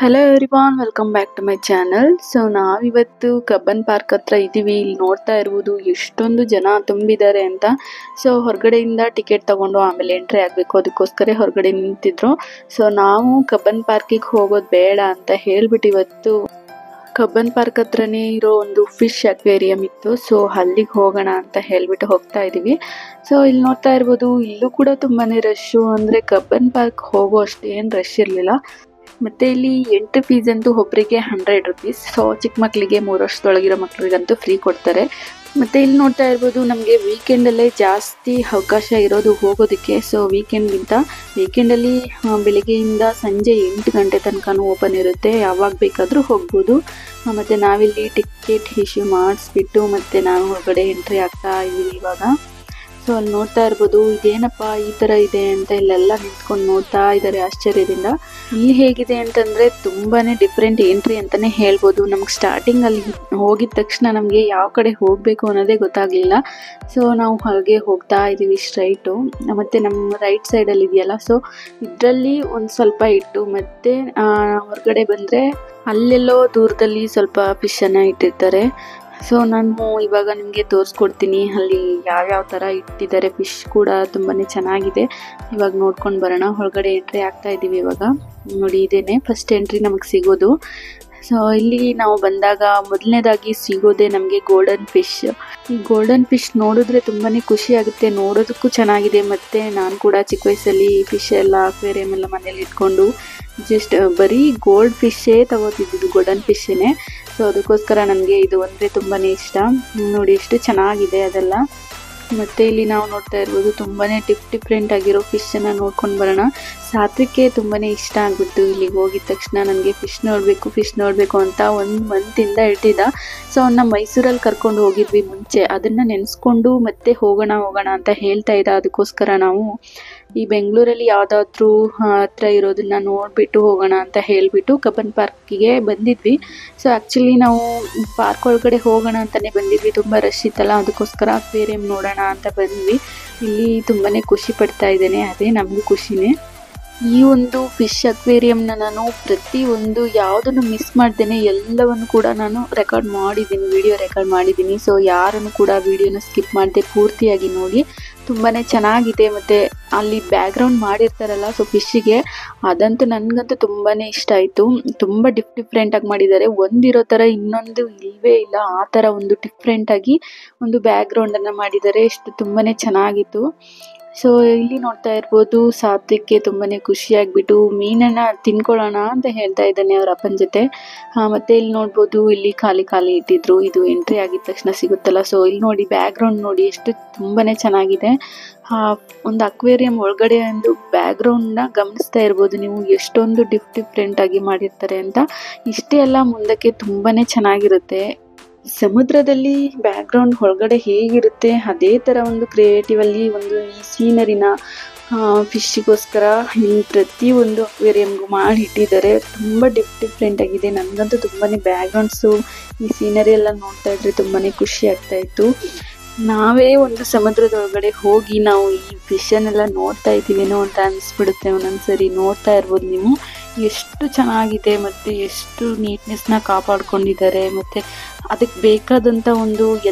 Hello everyone, welcome back to my channel. So ನಾವಿವತ್ತು ಕಬ್ಬನ್ ಪಾರ್ಕ್ ಹತ್ರ ಇದ್ದೀವಿ. ಇಲ್ಲಿ ನೋಡ್ತಾ ಇರ್ಬೋದು ಎಷ್ಟೊಂದು ಜನ ತುಂಬಿದ್ದಾರೆ ಅಂತ. ಸೊ ಹೊರಗಡೆಯಿಂದ ಟಿಕೆಟ್ ತಗೊಂಡು ಆಮೇಲೆ ಎಂಟ್ರಿ ಆಗಬೇಕು, ಅದಕ್ಕೋಸ್ಕರ ಹೊರಗಡೆ ನಿಂತಿದ್ರು. ಸೊ ನಾವು ಕಬ್ಬನ್ ಪಾರ್ಕಿಗೆ ಹೋಗೋದು ಬೇಡ ಅಂತ ಹೇಳ್ಬಿಟ್ಟು ಇವತ್ತು ಕಬ್ಬನ್ ಪಾರ್ಕ್ ಹತ್ರನೇ ಇರೋ ಒಂದು ಫಿಶ್ ಅಕ್ವೇರಿಯಂ ಇತ್ತು. ಸೊ ಅಲ್ಲಿಗೆ ಹೋಗೋಣ ಅಂತ ಹೇಳ್ಬಿಟ್ಟು ಹೋಗ್ತಾ ಇದೀವಿ. ಸೊ ಇಲ್ಲಿ ನೋಡ್ತಾ ಇರ್ಬೋದು, ಇಲ್ಲೂ ಕೂಡ ತುಂಬಾನೇ ರಶ್ಶು. ಅಂದ್ರೆ ಕಬ್ಬನ್ ಪಾರ್ಕ್ ಹೋಗೋ ಅಷ್ಟು ಏನು ರಶ್ ಇರಲಿಲ್ಲ. ಮತ್ತೆ ಇಲ್ಲಿ ಎಂಟ್ರಿ ಫೀಸ್ ಅಂತೂ ಒಬ್ಬರಿಗೆ 100 ರೂಪೀಸ್. ಸೊ ಚಿಕ್ಕ ಮಕ್ಕಳಿಗೆ 3 ವರ್ಷದೊಳಗಿರೋ ಮಕ್ಕಳಿಗಂತೂ ಫ್ರೀ ಕೊಡ್ತಾರೆ. ಮತ್ತೆ ಇಲ್ಲಿ ನೋಡ್ತಾ ಇರ್ಬೋದು, ನಮಗೆ ವೀಕೆಂಡಲ್ಲೇ ಜಾಸ್ತಿ ಅವಕಾಶ ಇರೋದು ಹೋಗೋದಕ್ಕೆ. ಸೊ ವೀಕೆಂಡಲ್ಲಿ ಬೆಳಿಗ್ಗೆಯಿಂದ ಸಂಜೆ 8 ಗಂಟೆ ತನಕನೂ ಓಪನ್ ಇರುತ್ತೆ, ಯಾವಾಗ ಬೇಕಾದರೂ ಹೋಗ್ಬೋದು. ಮತ್ತು ನಾವಿಲ್ಲಿ ಟಿಕೆಟ್ ಇಶ್ಯೂ ಮಾಡಿಸ್ಬಿಟ್ಟು ಮತ್ತೆ ನಾವು ಹೊರಗಡೆ ಎಂಟ್ರಿ ಆಗ್ತಾ ಇದ್ದೀವಿ ಇವಾಗ. ಸೊ ಅಲ್ಲಿ ನೋಡ್ತಾ ಇರ್ಬೋದು, ಇದೇನಪ್ಪ ಈ ಥರ ಇದೆ ಅಂತ ಇಲ್ಲೆಲ್ಲ ನಿಂತ್ಕೊಂಡು ನೋಡ್ತಾ ಇದ್ದಾರೆ ಆಶ್ಚರ್ಯದಿಂದ. ಇಲ್ಲಿ ಹೇಗಿದೆ ಅಂತಂದರೆ ತುಂಬಾ ಡಿಫ್ರೆಂಟ್ ಎಂಟ್ರಿ ಅಂತಲೇ ಹೇಳ್ಬೋದು. ನಮ್ಗೆ ಸ್ಟಾರ್ಟಿಂಗಲ್ಲಿ ಹೋಗಿದ ತಕ್ಷಣ ನಮಗೆ ಯಾವ ಕಡೆ ಹೋಗಬೇಕು ಅನ್ನೋದೇ ಗೊತ್ತಾಗಲಿಲ್ಲ. ಸೊ ನಾವು ಹಾಗೆ ಹೋಗ್ತಾ ಇದ್ದೀವಿ ಸ್ಟ್ರೈಟು. ಮತ್ತು ನಮ್ಮ ರೈಟ್ ಸೈಡಲ್ಲಿ ಇದೆಯಲ್ಲ, ಸೊ ಇದರಲ್ಲಿ ಒಂದು ಸ್ವಲ್ಪ ಇಟ್ಟು ಮತ್ತೆ ಹೊರಗಡೆ ಬಂದರೆ ಅಲ್ಲೆಲ್ಲೋ ದೂರದಲ್ಲಿ ಸ್ವಲ್ಪ ಫಿಶನ್ನು ಇಟ್ಟಿರ್ತಾರೆ. ಸೊ ನಾನು ಇವಾಗ ನಿಮಗೆ ತೋರಿಸ್ಕೊಡ್ತೀನಿ ಅಲ್ಲಿ ಯಾವ್ಯಾವ ಥರ ಇಟ್ಟಿದ್ದಾರೆ. ಫಿಶ್ ಕೂಡ ತುಂಬಾ ಚೆನ್ನಾಗಿದೆ. ಇವಾಗ ನೋಡ್ಕೊಂಡು ಬರೋಣ. ಹೊರಗಡೆ ಎಂಟ್ರಿ ಆಗ್ತಾ ಇದ್ದೀವಿ ಇವಾಗ. ನೋಡಿ, ಇದೇನೆ ಫಸ್ಟ್ ಎಂಟ್ರಿ ನಮಗೆ ಸಿಗೋದು. ಸೊ ಇಲ್ಲಿ ನಾವು ಬಂದಾಗ ಮೊದಲನೇದಾಗಿ ಸಿಗೋದೆ ನಮಗೆ ಗೋಲ್ಡನ್ ಫಿಶ್. ಈ ಗೋಲ್ಡನ್ ಫಿಶ್ ನೋಡಿದ್ರೆ ತುಂಬಾ ಖುಷಿ ಆಗುತ್ತೆ, ನೋಡೋದಕ್ಕೂ ಚೆನ್ನಾಗಿದೆ. ಮತ್ತು ನಾನು ಕೂಡ ಚಿಕ್ಕ ವಯಸ್ಸಲ್ಲಿ ಫಿಶ್ ಎಲ್ಲ ಅಕ್ವೇರಿಯಂ ಎಲ್ಲ ಮನೇಲಿ ಇಟ್ಕೊಂಡು ಜಸ್ಟ್ ಬರೀ ಗೋಲ್ಡ್ ಫಿಶ್ಶೇ ತಗೋತಿದ್ದು, ಗೋಲ್ಡನ್ ಫಿಶ್ಶೇ. ಸೊ ಅದಕ್ಕೋಸ್ಕರ ನನಗೆ ಇದು ಅಂದರೆ ತುಂಬಾ ಇಷ್ಟ. ನೋಡಿ ಎಷ್ಟು ಚೆನ್ನಾಗಿದೆ ಅದೆಲ್ಲ. ಮತ್ತು ಇಲ್ಲಿ ನಾವು ನೋಡ್ತಾ ಇರ್ಬೋದು ತುಂಬಾ ಡಿಫ್ರೆಂಟ್ ಆಗಿರೋ ಫಿಶನ್ನು ನೋಡ್ಕೊಂಡು ಬರೋಣ. ಸಾತ್ವಿಕ್ಕೆ ತುಂಬಾ ಇಷ್ಟ ಆಗಿಬಿಟ್ಟು ಇಲ್ಲಿಗೆ ಹೋಗಿದ ತಕ್ಷಣ ನನಗೆ ಫಿಶ್ ನೋಡಬೇಕು ಅಂತ 1 ಮಂತಿಂದ ಇಟ್ಟಿದ್ದ. ಸೊ ಅವನ್ನ ಮೈಸೂರಲ್ಲಿ ಕರ್ಕೊಂಡು ಹೋಗಿದ್ವಿ ಮುಂಚೆ, ಅದನ್ನು ನೆನೆಸ್ಕೊಂಡು ಮತ್ತೆ ಹೋಗೋಣ ಅಂತ ಹೇಳ್ತಾ ಇದ್ದ. ಅದಕ್ಕೋಸ್ಕರ ನಾವು ಈ ಬೆಂಗಳೂರಲ್ಲಿ ಯಾವುದಾದ್ರೂ ಹತ್ರ ಇರೋದನ್ನ ನೋಡಿಬಿಟ್ಟು ಹೋಗೋಣ ಅಂತ ಹೇಳಿಬಿಟ್ಟು ಕಬ್ಬನ್ ಪಾರ್ಕಿಗೆ ಬಂದಿದ್ವಿ. ಸೊ ಆ್ಯಕ್ಚುಲಿ ನಾವು ಪಾರ್ಕ್ ಒಳಗಡೆ ಹೋಗೋಣ ಅಂತಲೇ ಬಂದಿದ್ವಿ, ತುಂಬ ರಶ್ ಇತ್ತಲ್ಲ, ಅದಕ್ಕೋಸ್ಕರ ಅಕ್ವೇರಿಯಂ ನೋಡೋಣ ಅಂತ ಬಂದ್ವಿ. ಇಲ್ಲಿ ತುಂಬಾ ಖುಷಿ ಪಡ್ತಾ ಇದ್ದೇನೆ, ಅದೇ ನಮಗೂ ಖುಷಿನೇ. ಈ ಒಂದು ಫಿಶ್ ಅಕ್ವೇರಿಯಂನ ನಾನು ಪ್ರತಿಯೊಂದು ಯಾವುದನ್ನು ಮಿಸ್ ಮಾಡ್ದೇನೆ ಎಲ್ಲವನ್ನು ಕೂಡ ನಾನು ವಿಡಿಯೋ ರೆಕಾರ್ಡ್ ಮಾಡಿದ್ದೀನಿ. ಸೊ ಯಾರನ್ನು ಕೂಡ ವಿಡಿಯೋನ ಸ್ಕಿಪ್ ಮಾಡದೆ ಪೂರ್ತಿಯಾಗಿ ನೋಡಿ, ತುಂಬಾ ಚೆನ್ನಾಗಿದೆ. ಮತ್ತು ಅಲ್ಲಿ ಬ್ಯಾಕ್ಗ್ರೌಂಡ್ ಮಾಡಿರ್ತಾರಲ್ಲ, ಸೊ ಫಿಶ್ಶಿಗೆ ಅದಂತೂ ನನಗಂತೂ ತುಂಬಾ ಇಷ್ಟ ಆಯಿತು. ತುಂಬ ಡಿಫ್ರೆಂಟಾಗಿ ಮಾಡಿದ್ದಾರೆ, ಒಂದಿರೋ ಥರ ಇನ್ನೊಂದು ಇಲ್ಲವೇ ಇಲ್ಲ, ಆ ಥರ ಒಂದು ಡಿಫ್ರೆಂಟಾಗಿ ಒಂದು ಬ್ಯಾಕ್ಗ್ರೌಂಡನ್ನು ಮಾಡಿದ್ದಾರೆ. ತುಂಬಾ ಚೆನ್ನಾಗಿತ್ತು. ಸೊ ಇಲ್ಲಿ ನೋಡ್ತಾ ಇರ್ಬೋದು, ಸಾತ್ವಿಕ್ಕೆ ತುಂಬಾ ಖುಷಿಯಾಗಿಬಿಟ್ಟು ಮೀನನ್ನು ತಿನ್ಕೊಳ್ಳೋಣ ಅಂತ ಹೇಳ್ತಾ ಇದ್ದಾನೆ ಅವ್ರ ಅಪ್ಪನ ಜೊತೆ. ಮತ್ತು ಇಲ್ಲಿ ನೋಡ್ಬೋದು, ಇಲ್ಲಿ ಖಾಲಿ ಇಟ್ಟಿದ್ರು, ಇದು ಎಂಟ್ರಿ ಆಗಿದ ತಕ್ಷಣ ಸಿಗುತ್ತಲ್ಲ. ಸೊ ಇಲ್ಲಿ ನೋಡಿ ಬ್ಯಾಕ್ಗ್ರೌಂಡ್ ನೋಡಿ ಎಷ್ಟು ತುಂಬಾ ಚೆನ್ನಾಗಿದೆ. ಒಂದು ಅಕ್ವೇರಿಯಂ ಒಳಗಡೆ ಒಂದು ಬ್ಯಾಕ್ಗ್ರೌಂಡ್ನ ಗಮನಿಸ್ತಾ ಇರ್ಬೋದು ನೀವು, ಎಷ್ಟೊಂದು ಡಿಫ್ರೆಂಟಾಗಿ ಮಾಡಿರ್ತಾರೆ ಅಂತ. ಇಷ್ಟೇ ಅಲ್ಲ, ಮುಂದಕ್ಕೆ ತುಂಬಾ ಚೆನ್ನಾಗಿರುತ್ತೆ. ಸಮುದ್ರದಲ್ಲಿ ಬ್ಯಾಕ್ಗ್ರೌಂಡ್ ಒಳಗಡೆ ಹೇಗಿರುತ್ತೆ ಅದೇ ಥರ ಒಂದು ಕ್ರಿಯೇಟಿವಲ್ಲಿ ಒಂದು ಈ ಸೀನರಿನ ಫಿಶ್ಶಿಗೋಸ್ಕರ ಪ್ರತಿಯೊಂದು ಅಕ್ವೇರಿಯಂಗೂ ಮಾಡಿ ಇಟ್ಟಿದ್ದಾರೆ. ತುಂಬ ಡಿಫ್ರೆಂಟ್ ಆಗಿದೆ. ನನಗಂತೂ ತುಂಬಾ ಬ್ಯಾಕ್ಗ್ರೌಂಡ್ಸು ಈ ಸೀನರಿ ಎಲ್ಲ ನೋಡ್ತಾ ಇದ್ರೆ ತುಂಬಾ ಖುಷಿ ಆಗ್ತಾ ಇತ್ತು. ನಾವೇ ಒಂದು ಸಮುದ್ರದೊಳಗಡೆ ಹೋಗಿ ನಾವು ಈ ಫಿಶನ್ನೆಲ್ಲ ನೋಡ್ತಾ ಇದ್ದೀವೇನೋ ಅಂತ ಅನಿಸ್ಬಿಡುತ್ತೆ ಒಂದೊಂದ್ಸರಿ. ನೋಡ್ತಾ ಇರ್ಬೋದು ನೀವು ಎಷ್ಟು ಚೆನ್ನಾಗಿದೆ ಮತ್ತು ಎಷ್ಟು ನೀಟ್ನೆಸ್ನ ಕಾಪಾಡ್ಕೊಂಡಿದ್ದಾರೆ. ಮತ್ತು ಅದಕ್ಕೆ ಬೇಕಾದಂಥ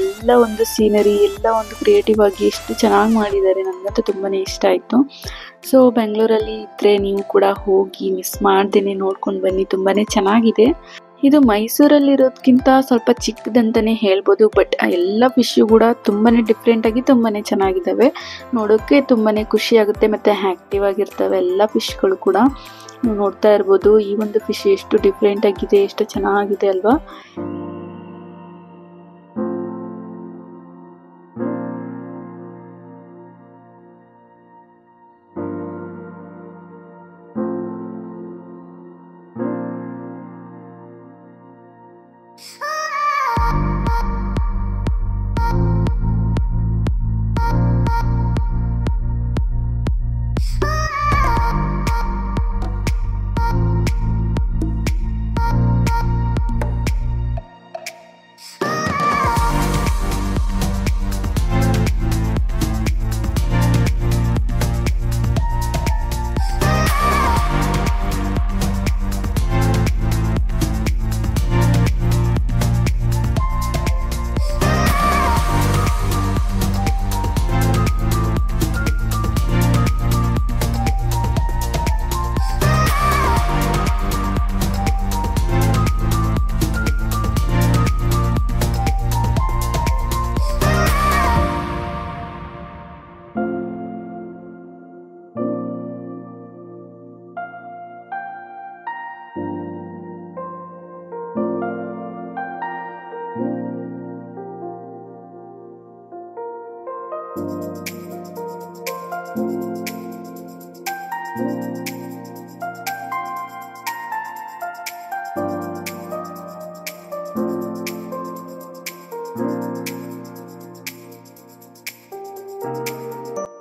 ಎಲ್ಲ ಒಂದು ಸೀನರಿ ಎಲ್ಲ ಒಂದು ಕ್ರಿಯೇಟಿವ್ ಆಗಿ ಎಷ್ಟು ಚೆನ್ನಾಗಿ ಮಾಡಿದ್ದಾರೆ. ನನಗಂತೂ ತುಂಬಾ ಇಷ್ಟ ಆಯಿತು. ಸೊ ಬೆಂಗಳೂರಲ್ಲಿ ಇದ್ದರೆ ನೀವು ಕೂಡ ಹೋಗಿ ಮಿಸ್ ಮಾಡ್ದೇನೆ ನೋಡ್ಕೊಂಡು ಬನ್ನಿ, ತುಂಬಾ ಚೆನ್ನಾಗಿದೆ. ಇದು ಮೈಸೂರಲ್ಲಿರೋದಕ್ಕಿಂತ ಸ್ವಲ್ಪ ಚಿಕ್ಕದಂತಲೇ ಹೇಳ್ಬೋದು. ಬಟ್ ಎಲ್ಲ ಫಿಶ್ಶು ಕೂಡ ತುಂಬಾ ಡಿಫ್ರೆಂಟಾಗಿ ತುಂಬಾ ಚೆನ್ನಾಗಿದ್ದಾವೆ, ನೋಡೋಕ್ಕೆ ತುಂಬಾ ಖುಷಿ ಆಗುತ್ತೆ. ಮತ್ತು ಆ್ಯಕ್ಟಿವ್ ಆಗಿರ್ತವೆ ಎಲ್ಲ ಫಿಶ್ಗಳು ಕೂಡ. ನೋಡ್ತಾ ಇರ್ಬೋದು ಈ ಒಂದು ಫಿಶ್ ಎಷ್ಟು ಡಿಫ್ರೆಂಟ್ ಆಗಿದೆ, ಎಷ್ಟು ಚೆನ್ನಾಗಿದೆ ಅಲ್ವಾ.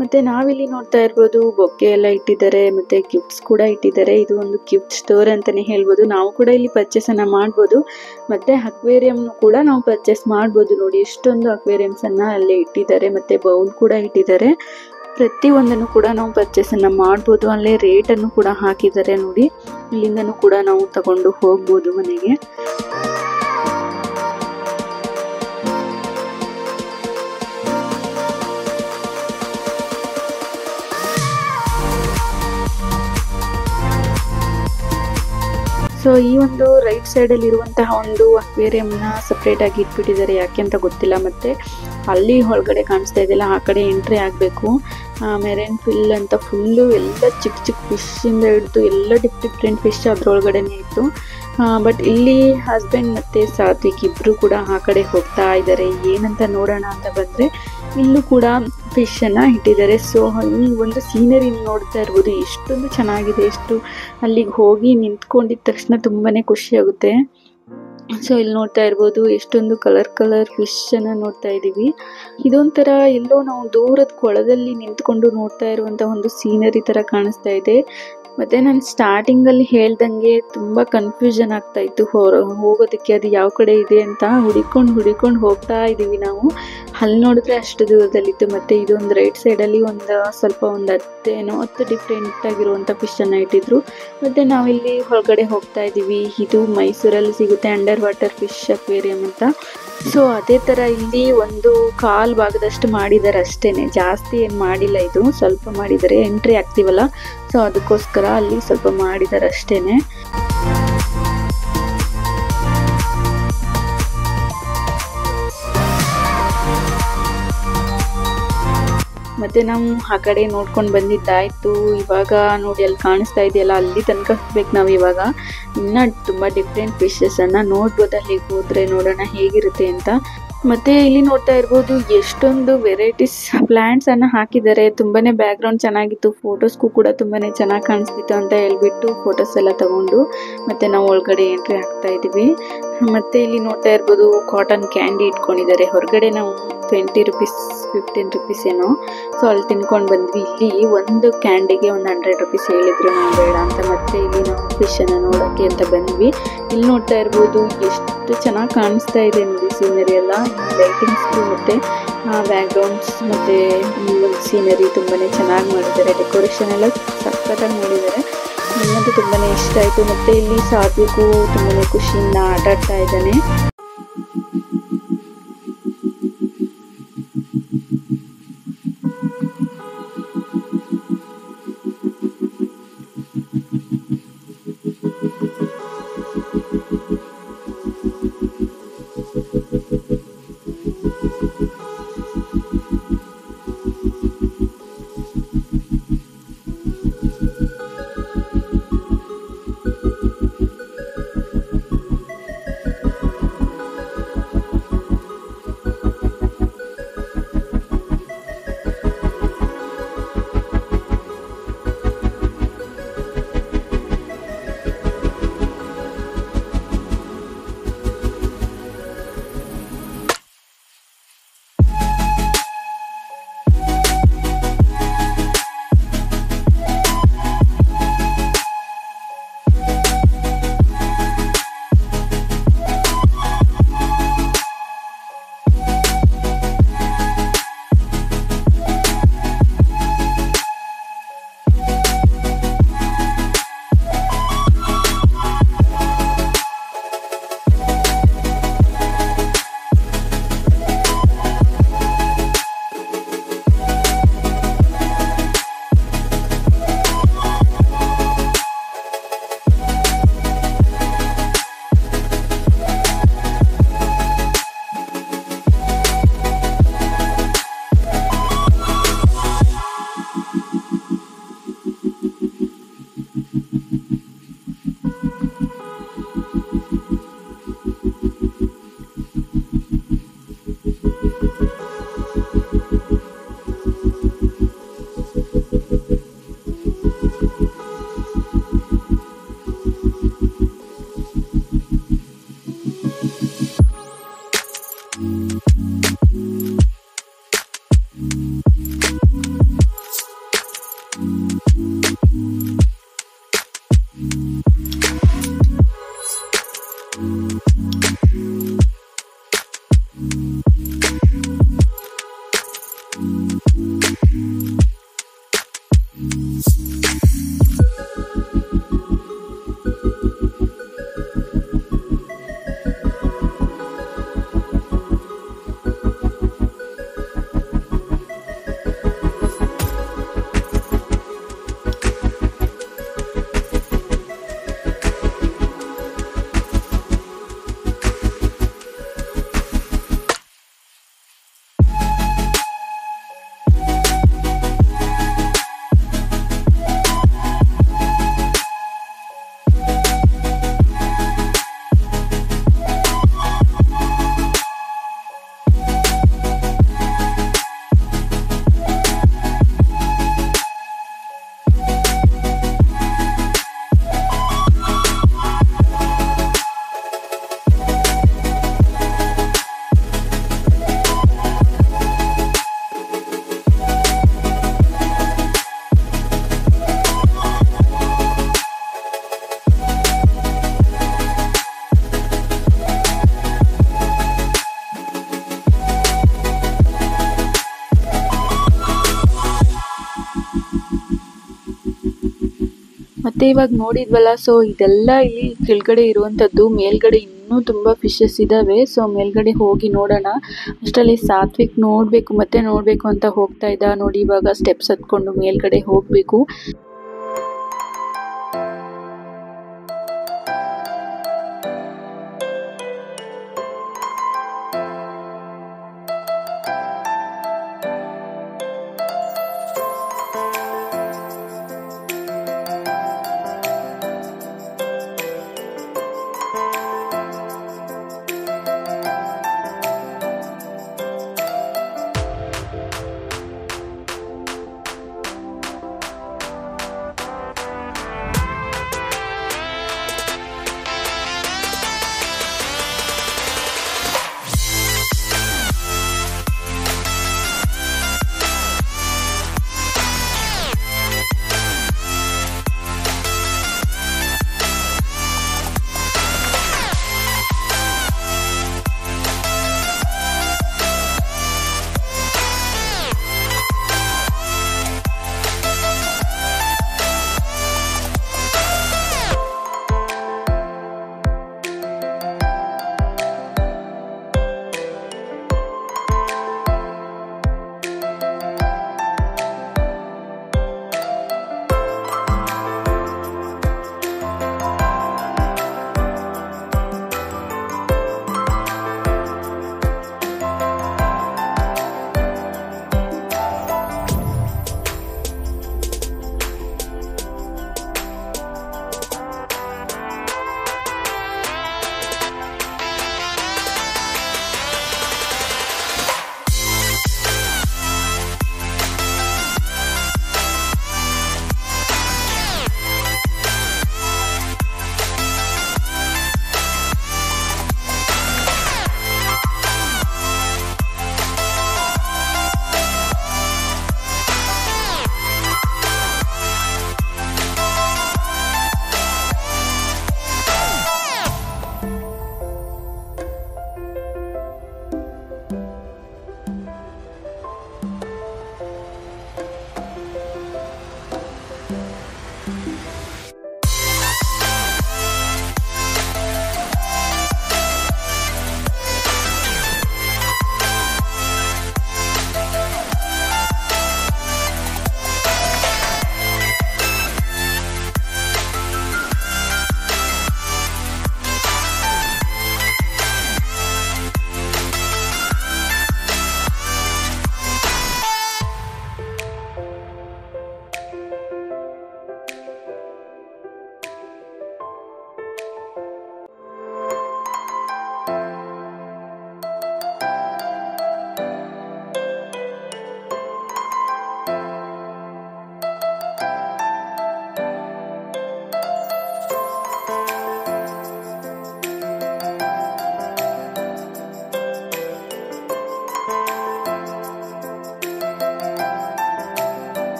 ಮತ್ತೆ ನಾವಿಲ್ಲಿ ನೋಡ್ತಾ ಇರ್ಬೋದು ಬೊಕ್ಕೆ ಎಲ್ಲ ಇಟ್ಟಿದ್ದಾರೆ, ಮತ್ತೆ ಗಿಫ್ಟ್ಸ್ ಕೂಡ ಇಟ್ಟಿದ್ದಾರೆ. ಇದು ಒಂದು ಗಿಫ್ಟ್ ಸ್ಟೋರ್ ಅಂತಾನೆ ಹೇಳ್ಬೋದು. ನಾವು ಕೂಡ ಇಲ್ಲಿ ಪರ್ಚೇಸ್ ಅನ್ನ ಮಾಡ್ಬೋದು. ಮತ್ತೆ ಅಕ್ವೇರಿಯಂ ಕೂಡ ನಾವು ಪರ್ಚೇಸ್ ಮಾಡ್ಬೋದು. ನೋಡಿ ಎಷ್ಟೊಂದು ಅಕ್ವೇರಿಯಮ್ಸ್ ಅನ್ನ ಅಲ್ಲಿ ಇಟ್ಟಿದ್ದಾರೆ, ಮತ್ತೆ ಬೌಲ್ ಕೂಡ ಇಟ್ಟಿದ್ದಾರೆ. ಪ್ರತಿ ಒಂದನ್ನು ಕೂಡ ನಾವು ಪರ್ಚೇಸ್ ಅನ್ನ ಮಾಡ್ಬೋದು. ಅಲ್ಲೇ ರೇಟ್ ಅನ್ನು ಕೂಡ ಹಾಕಿದ್ದಾರೆ ನೋಡಿ. ಇಲ್ಲಿಂದನೂ ಕೂಡ ನಾವು ತಗೊಂಡು ಹೋಗ್ಬೋದು ಮನೆಗೆ. ಸೊ ಈ ಒಂದು ರೈಟ್ ಸೈಡ್ ಅಲ್ಲಿ ಇರುವಂತಹ ಒಂದು ಅಕ್ವೇರಿಯಂ ನ ಸಪರೇಟ್ ಆಗಿ ಇಟ್ಬಿಟ್ಟಿದ್ದಾರೆ, ಯಾಕೆ ಅಂತ ಗೊತ್ತಿಲ್ಲ. ಮತ್ತೆ ಅಲ್ಲಿ ಒಳಗಡೆ ಕಾಣಿಸ್ತಾ ಇದೆಯಲ್ಲ, ಆ ಕಡೆ ಎಂಟ್ರಿ ಆಗಬೇಕು. ಮೆರೈನ್ ಫಿಲ್ ಅಂತ ಫುಲ್ಲು ಎಲ್ಲ ಚಿಕ್ಕ ಚಿಕ್ಕ ಫಿಶ್ ಇಂದ ಹಿಡಿದು ಎಲ್ಲ ಡಿಫ್ರೆಂಟ್ ಫಿಶ್ ಅದ್ರೊಳಗಡೆನೆ ಇತ್ತು. ಬಟ್ ಇಲ್ಲಿ ಹಸ್ಬೆಂಡ್ ಮತ್ತೆ ಸಾತ್ವಿಕ್ ಇಬ್ರು ಕೂಡ ಆ ಕಡೆ ಹೋಗ್ತಾ ಇದ್ದಾರೆ. ಏನಂತ ನೋಡೋಣ ಅಂತ ಬಂದ್ರೆ ಇಲ್ಲೂ ಕೂಡ ಫಿಶ್ ಅನ್ನ ಇಟ್ಟಿದ್ದಾರೆ. ಸೊ ಈ ಒಂದು ಸೀನರಿ ನೋಡ್ತಾ ಇರ್ಬೋದು, ಎಷ್ಟೊಂದು ಚೆನ್ನಾಗಿದೆ. ಎಷ್ಟು ಅಲ್ಲಿಗೆ ಹೋಗಿ ನಿಂತ್ಕೊಂಡಿದ ತಕ್ಷಣ ತುಂಬಾನೇ ಖುಷಿ ಆಗುತ್ತೆ. ಸೊ ಇಲ್ಲಿ ನೋಡ್ತಾ ಇರ್ಬೋದು ಎಷ್ಟೊಂದು ಕಲರ್ ಫಿಶ್ ಅನ್ನ ನೋಡ್ತಾ ಇದೀವಿ. ಇದೊಂಥರ ಎಲ್ಲೋ ನಾವು ದೂರದ ಕೊಳದಲ್ಲಿ ನಿಂತ್ಕೊಂಡು ನೋಡ್ತಾ ಇರುವಂತ ಒಂದು ಸೀನರಿ ತರ ಕಾಣಿಸ್ತಾ ಇದೆ. ಮತ್ತೆ ನಾನು ಸ್ಟಾರ್ಟಿಂಗ್ ಅಲ್ಲಿ ಹೇಳ್ದಂಗೆ ತುಂಬಾ ಕನ್ಫ್ಯೂಷನ್ ಆಗ್ತಾ ಇತ್ತು ಹೋಗೋದಕ್ಕೆ, ಅದು ಯಾವ ಕಡೆ ಇದೆ ಅಂತ ಹುಡಿಕೊಂಡು ಹೋಗ್ತಾ ಇದೀವಿ ನಾವು. ಅಲ್ಲಿ ನೋಡಿದ್ರೆ ಅಷ್ಟು ದೂರದಲ್ಲಿತ್ತು. ಮತ್ತೆ ಇದೊಂದು ರೈಟ್ ಸೈಡ್ ಅಲ್ಲಿ ಒಂದು 10 ಡಿಫ್ರೆಂಟ್ ಆಗಿರುವಂತ ಫಿಶ್ ಅನ್ನ ಇಟ್ಟಿದ್ರು. ಮತ್ತೆ ನಾವಿಲ್ಲಿ ಹೊರಗಡೆ ಹೋಗ್ತಾ ಇದೀವಿ. ಇದು ಮೈಸೂರಲ್ಲಿ ಸಿಗುತ್ತೆ ಅಂಡರ್ ವಾಟರ್ ಫಿಶ್ ಅಕ್ವೇರಿಯಂ ಅಂತ. ಸೊ ಅದೇ ತರ ಇಲ್ಲಿ ಒಂದು ಕಾಲ್ ಭಾಗದಷ್ಟು ಮಾಡಿದ್ದಾರೆ ಅಷ್ಟೇನೆ, ಜಾಸ್ತಿ ಏನ್ ಮಾಡಿಲ್ಲ. ಇದು ಸ್ವಲ್ಪ ಮಾಡಿದ್ದಾರೆ, ಎಂಟ್ರಿ ಆಗ್ತೀವಲ್ಲ ಸೊ ಅದಕ್ಕೋಸ್ಕರ ಅಲ್ಲಿ ಸ್ವಲ್ಪ ಮಾಡಿದ್ದಾರೆ ಅಷ್ಟೇನೆ. ಮತ್ತೆ ನಾವು ಆ ಕಡೆ ನೋಡ್ಕೊಂಡು ಬಂದಿದ್ದಾಯ್ತು. ಇವಾಗ ನೋಡಿ ಅಲ್ಲಿ ಕಾಣಿಸ್ತಾ ಇದೆಯಲ್ಲ, ಅಲ್ಲಿ ತನಕ ಹೋಗ್ಬೇಕು ನಾವು ಇವಾಗ. ಇನ್ನ ತುಂಬಾ ಡಿಫ್ರೆಂಟ್ ಫಿಶಸ್ ಅನ್ನ ನೋಡ್ಬೋದು. ಅಲ್ಲಿಗೆ ಹೋದ್ರೆ ನೋಡೋಣ ಹೇಗಿರುತ್ತೆ ಅಂತ. ಮತ್ತೆ ಇಲ್ಲಿ ನೋಡ್ತಾ ಇರ್ಬೋದು ಎಷ್ಟೊಂದು ವೆರೈಟೀಸ್ ಪ್ಲಾಂಟ್ಸ್ ಅನ್ನ ಹಾಕಿದ್ದಾರೆ. ತುಂಬಾನೇ ಬ್ಯಾಕ್ ಗ್ರೌಂಡ್ ಚೆನ್ನಾಗಿತ್ತು, ಫೋಟೋಸ್ಗೂ ಕೂಡ ತುಂಬಾನೇ ಚೆನ್ನಾಗಿ ಕಾಣಿಸ್ತಿತ್ತು ಅಂತ ಹೇಳ್ಬಿಟ್ಟು ಫೋಟೋಸ್ ಎಲ್ಲ ತಗೊಂಡು ಮತ್ತೆ ನಾವು ಒಳಗಡೆ ಎಂಟ್ರಿ ಆಗ್ತಾ ಇದೀವಿ. ಮತ್ತೆ ಇಲ್ಲಿ ನೋಡ್ತಾ ಇರ್ಬೋದು ಕಾಟನ್ ಕ್ಯಾಂಡಿ ಇಟ್ಕೊಂಡಿದ್ದಾರೆ. ಹೊರಗಡೆ ನಾವು 20 ರೂಪೀಸ್ 15 ರೂಪೀಸ್ ಏನೋ, ಸೊ ಅಲ್ಲಿ ತಿನ್ಕೊಂಡು ಬಂದ್ವಿ. ಇಲ್ಲಿ ಒಂದು ಕ್ಯಾಂಡಿಗೆ ಒಂದು 100 ರೂಪೀಸ್ ಹೇಳಿದ್ರು, ನಾವು ಬೇಡ ಅಂತ. ಮತ್ತೆ ಇಲ್ಲಿ ನಾವು ಫಿಶ್ ಅನ್ನ ನೋಡೋಕ್ಕೆ ಅಂತ ಬಂದ್ವಿ. ಇಲ್ಲಿ ನೋಡ್ತಾ ಇರ್ಬೋದು ಎಷ್ಟು ಚೆನ್ನಾಗಿ ಕಾಣಿಸ್ತಾ ಇದೆ ನೋಡಿ ಸೀನರಿ ಎಲ್ಲ. ಲೈಟಿಂಗ್ಸ್ ಮತ್ತೆ ಬ್ಯಾಕ್ ಗ್ರೌಂಡ್ಸ್ ಮತ್ತೆ ಈ ಒಂದು ಸೀನರಿ ತುಂಬಾನೇ ಚೆನ್ನಾಗಿ ಮಾಡಿದ್ದಾರೆ. ಡೆಕೋರೇಷನ್ ಎಲ್ಲ ಸಖತ್ತಾಗಿ ಮಾಡಿದ್ದಾರೆ. ನನಗಂತೂ ತುಂಬಾನೇ ಇಷ್ಟ ಆಯ್ತು. ಮತ್ತೆ ಇಲ್ಲಿ ಸಾತ್ವಿಕು ತುಂಬಾನೇ ಖುಷಿಯಿಂದ ಆಟ ಆಡ್ತಾ ಇದ್ದಾನೆ. ಮತ್ತೆ ಇವಾಗ ನೋಡಿದ್ವಲ್ಲ, ಸೊ ಇದೆಲ್ಲ ಇಲ್ಲಿ ಕೆಳಗಡೆ ಇರುವಂತದ್ದು. ಮೇಲ್ಗಡೆ ಇನ್ನೂ ತುಂಬಾ ಫಿಶಸ್ ಇದಾವೆ. ಸೊ ಮೇಲ್ಗಡೆ ಹೋಗಿ ನೋಡೋಣ. ಅಷ್ಟರಲ್ಲಿ ಸಾತ್ವಿಕ್ ನೋಡ್ಬೇಕು ಅಂತ ಹೋಗ್ತಾ ಇದ್ದ. ನೋಡಿ ಇವಾಗ ಸ್ಟೆಪ್ಸ್ ಹತ್ಕೊಂಡು ಮೇಲ್ಗಡೆ ಹೋಗ್ಬೇಕು.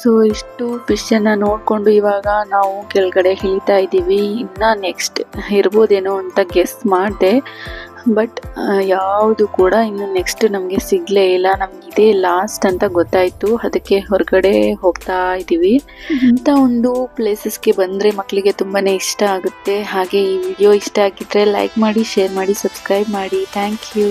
ಸೊ ಇಷ್ಟು ಫಿಶನ್ನು ನೋಡಿಕೊಂಡು ಇವಾಗ ನಾವು ಕೆಳಗಡೆ ಇಳಿತಾ ಇದ್ದೀವಿ. ಇನ್ನು ನೆಕ್ಸ್ಟ್ ಇರ್ಬೋದೇನೋ ಅಂತ ಗೆಸ್ ಮಾಡಿದೆ, ಬಟ್ ಯಾವುದು ಕೂಡ ಇನ್ನು ನೆಕ್ಸ್ಟ್ ನಮಗೆ ಸಿಗಲೇ ಇಲ್ಲ. ನಮ್ಗೆ ಇದೇ ಲಾಸ್ಟ್ ಅಂತ ಗೊತ್ತಾಯಿತು, ಅದಕ್ಕೆ ಹೊರಗಡೆ ಹೋಗ್ತಾ ಇದ್ದೀವಿ. ಇಂಥ ಒಂದು ಪ್ಲೇಸಸ್ಗೆ ಬಂದರೆ ಮಕ್ಕಳಿಗೆ ತುಂಬಾ ಇಷ್ಟ ಆಗುತ್ತೆ. ಹಾಗೆ ಈ ವಿಡಿಯೋ ಇಷ್ಟ ಆಗಿದ್ರೆ ಲೈಕ್ ಮಾಡಿ, ಶೇರ್ ಮಾಡಿ, ಸಬ್ಸ್ಕ್ರೈಬ್ ಮಾಡಿ. Thank you.